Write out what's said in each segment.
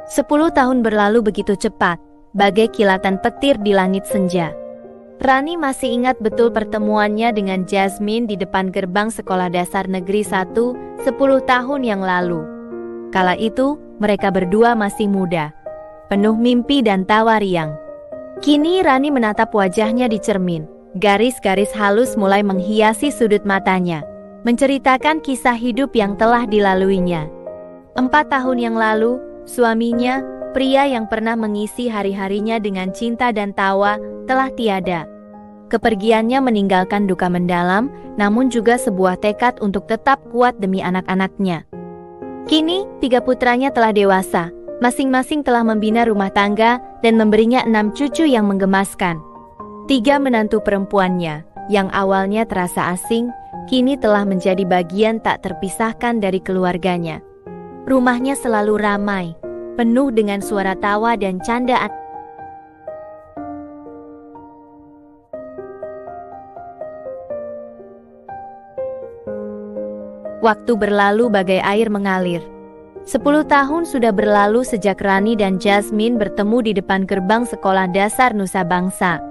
10 tahun berlalu begitu cepat, bagai kilatan petir di langit senja. Rani masih ingat betul pertemuannya dengan Jasmine di depan gerbang Sekolah Dasar Negeri 1, 10 tahun yang lalu. Kala itu, mereka berdua masih muda, penuh mimpi dan tawa riang. Kini Rani menatap wajahnya di cermin. Garis-garis halus mulai menghiasi sudut matanya, menceritakan kisah hidup yang telah dilaluinya. 4 tahun yang lalu, suaminya, pria yang pernah mengisi hari-harinya dengan cinta dan tawa, telah tiada. Kepergiannya meninggalkan duka mendalam, namun juga sebuah tekad untuk tetap kuat demi anak-anaknya. Kini, 3 putranya telah dewasa, masing-masing telah membina rumah tangga dan memberinya 6 cucu yang menggemaskan. 3 menantu perempuannya, yang awalnya terasa asing, kini telah menjadi bagian tak terpisahkan dari keluarganya. Rumahnya selalu ramai, penuh dengan suara tawa dan candaan. Waktu berlalu bagai air mengalir. 10 tahun sudah berlalu sejak Rani dan Jasmine bertemu di depan gerbang Sekolah Dasar Nusa Bangsa.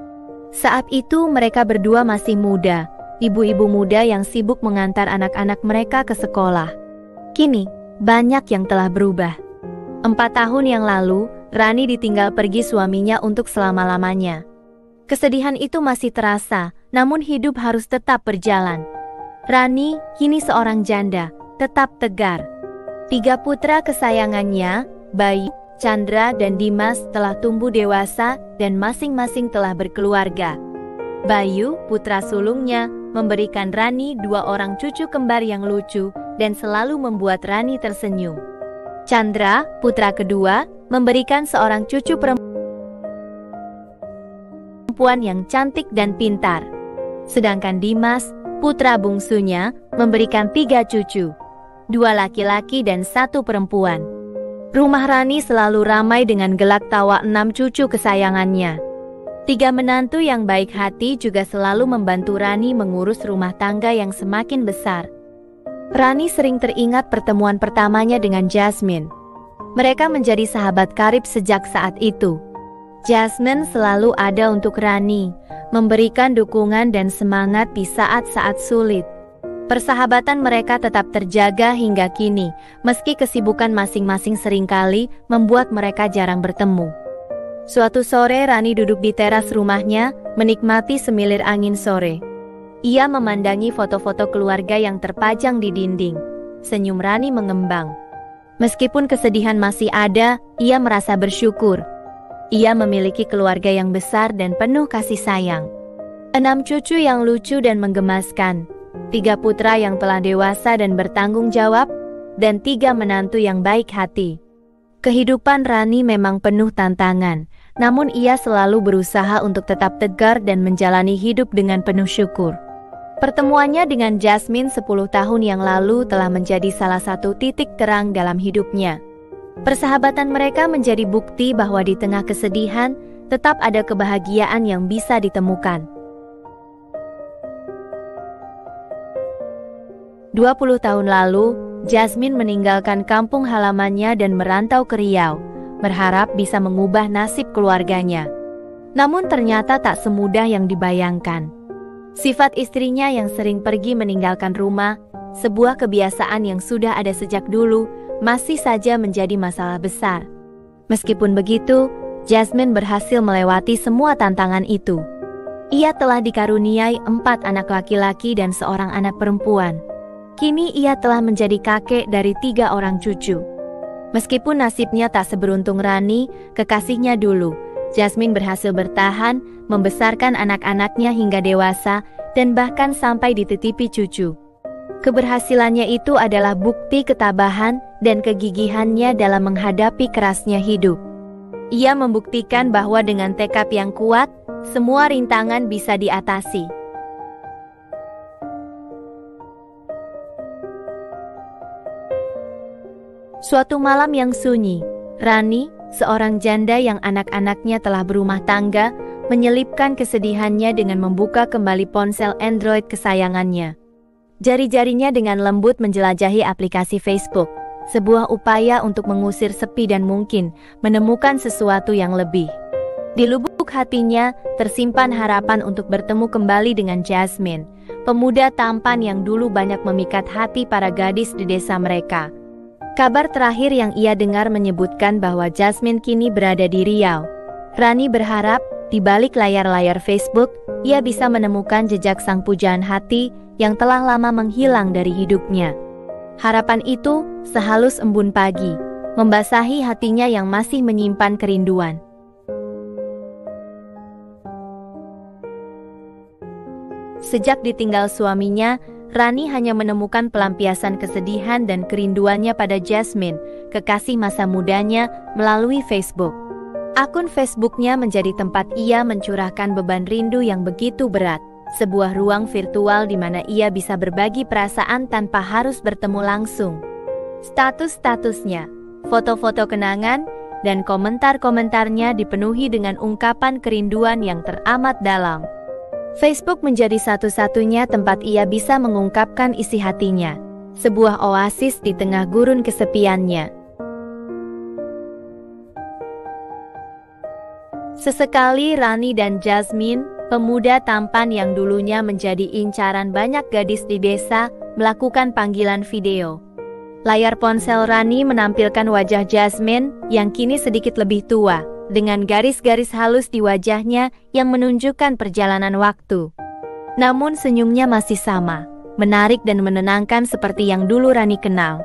Saat itu mereka berdua masih muda, ibu-ibu muda yang sibuk mengantar anak-anak mereka ke sekolah. Kini, banyak yang telah berubah. 4 tahun yang lalu, Rani ditinggal pergi suaminya untuk selama-lamanya. Kesedihan itu masih terasa, namun hidup harus tetap berjalan. Rani, kini seorang janda, tetap tegar. 3 putra kesayangannya, Bayu, Chandra dan Dimas telah tumbuh dewasa dan masing-masing telah berkeluarga. Bayu, putra sulungnya, memberikan Rani 2 orang cucu kembar yang lucu dan selalu membuat Rani tersenyum. Chandra, putra kedua, memberikan seorang cucu perempuan yang cantik dan pintar. Sedangkan Dimas, putra bungsunya, memberikan 3 cucu, 2 laki-laki dan 1 perempuan. Rumah Rani selalu ramai dengan gelak tawa 6 cucu kesayangannya. 3 menantu yang baik hati juga selalu membantu Rani mengurus rumah tangga yang semakin besar. Rani sering teringat pertemuan pertamanya dengan Jasmine. Mereka menjadi sahabat karib sejak saat itu. Jasmine selalu ada untuk Rani, memberikan dukungan dan semangat di saat-saat sulit. Persahabatan mereka tetap terjaga hingga kini, meski kesibukan masing-masing seringkali membuat mereka jarang bertemu. Suatu sore Rani duduk di teras rumahnya, menikmati semilir angin sore. Ia memandangi foto-foto keluarga yang terpajang di dinding. Senyum Rani mengembang. Meskipun kesedihan masih ada, ia merasa bersyukur. Ia memiliki keluarga yang besar dan penuh kasih sayang. 6 cucu yang lucu dan menggemaskan, 3 putra yang telah dewasa dan bertanggung jawab, dan 3 menantu yang baik hati. Kehidupan Rani memang penuh tantangan, namun ia selalu berusaha untuk tetap tegar dan menjalani hidup dengan penuh syukur. Pertemuannya dengan Jasmine 10 tahun yang lalu telah menjadi salah satu titik terang dalam hidupnya. Persahabatan mereka menjadi bukti bahwa di tengah kesedihan, tetap ada kebahagiaan yang bisa ditemukan. 20 tahun lalu, Jasmine meninggalkan kampung halamannya dan merantau ke Riau, berharap bisa mengubah nasib keluarganya. Namun ternyata tak semudah yang dibayangkan. Sifat istrinya yang sering pergi meninggalkan rumah, sebuah kebiasaan yang sudah ada sejak dulu, masih saja menjadi masalah besar. Meskipun begitu, Jasmine berhasil melewati semua tantangan itu. Ia telah dikaruniai 4 anak laki-laki dan 1 anak perempuan. Kini ia telah menjadi kakek dari 3 orang cucu. Meskipun nasibnya tak seberuntung Rani, kekasihnya dulu, Jasmine berhasil bertahan, membesarkan anak-anaknya hingga dewasa, dan bahkan sampai dititipi cucu. Keberhasilannya itu adalah bukti ketabahan dan kegigihannya dalam menghadapi kerasnya hidup. Ia membuktikan bahwa dengan tekad yang kuat, semua rintangan bisa diatasi. Suatu malam yang sunyi, Rani, seorang janda yang anak-anaknya telah berumah tangga, menyelipkan kesedihannya dengan membuka kembali ponsel Android kesayangannya. Jari-jarinya dengan lembut menjelajahi aplikasi Facebook, sebuah upaya untuk mengusir sepi dan mungkin menemukan sesuatu yang lebih. Di lubuk hatinya tersimpan harapan untuk bertemu kembali dengan Jasmine, pemuda tampan yang dulu banyak memikat hati para gadis di desa mereka. Kabar terakhir yang ia dengar menyebutkan bahwa Jasmine kini berada di Riau. Rani berharap, di balik layar-layar Facebook, ia bisa menemukan jejak sang pujaan hati yang telah lama menghilang dari hidupnya. Harapan itu sehalus embun pagi, membasahi hatinya yang masih menyimpan kerinduan. Sejak ditinggal suaminya, Rani hanya menemukan pelampiasan kesedihan dan kerinduannya pada Jasmine, kekasih masa mudanya, melalui Facebook. Akun Facebooknya menjadi tempat ia mencurahkan beban rindu yang begitu berat, sebuah ruang virtual di mana ia bisa berbagi perasaan tanpa harus bertemu langsung. Status-statusnya, foto-foto kenangan, dan komentar-komentarnya dipenuhi dengan ungkapan kerinduan yang teramat dalam. Facebook menjadi satu-satunya tempat ia bisa mengungkapkan isi hatinya, sebuah oasis di tengah gurun kesepiannya. Sesekali Rani dan Jasmine, pemuda tampan yang dulunya menjadi incaran banyak gadis di desa, melakukan panggilan video. Layar ponsel Rani menampilkan wajah Jasmine yang kini sedikit lebih tua, dengan garis-garis halus di wajahnya yang menunjukkan perjalanan waktu. Namun senyumnya masih sama, menarik dan menenangkan seperti yang dulu Rani kenal.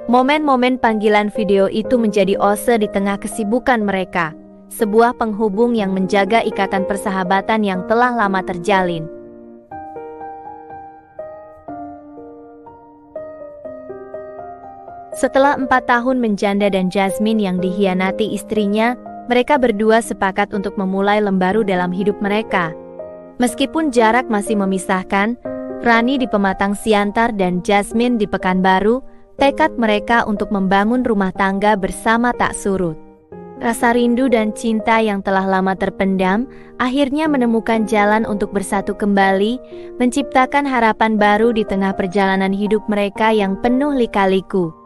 Momen-momen panggilan video itu menjadi ose di tengah kesibukan mereka, sebuah penghubung yang menjaga ikatan persahabatan yang telah lama terjalin. Setelah 4 tahun menjanda dan Jasmine yang dikhianati istrinya, mereka berdua sepakat untuk memulai lembaru dalam hidup mereka. Meskipun jarak masih memisahkan, Rani di Pematang Siantar dan Jasmine di Pekanbaru, tekad mereka untuk membangun rumah tangga bersama tak surut. Rasa rindu dan cinta yang telah lama terpendam, akhirnya menemukan jalan untuk bersatu kembali, menciptakan harapan baru di tengah perjalanan hidup mereka yang penuh lika-liku.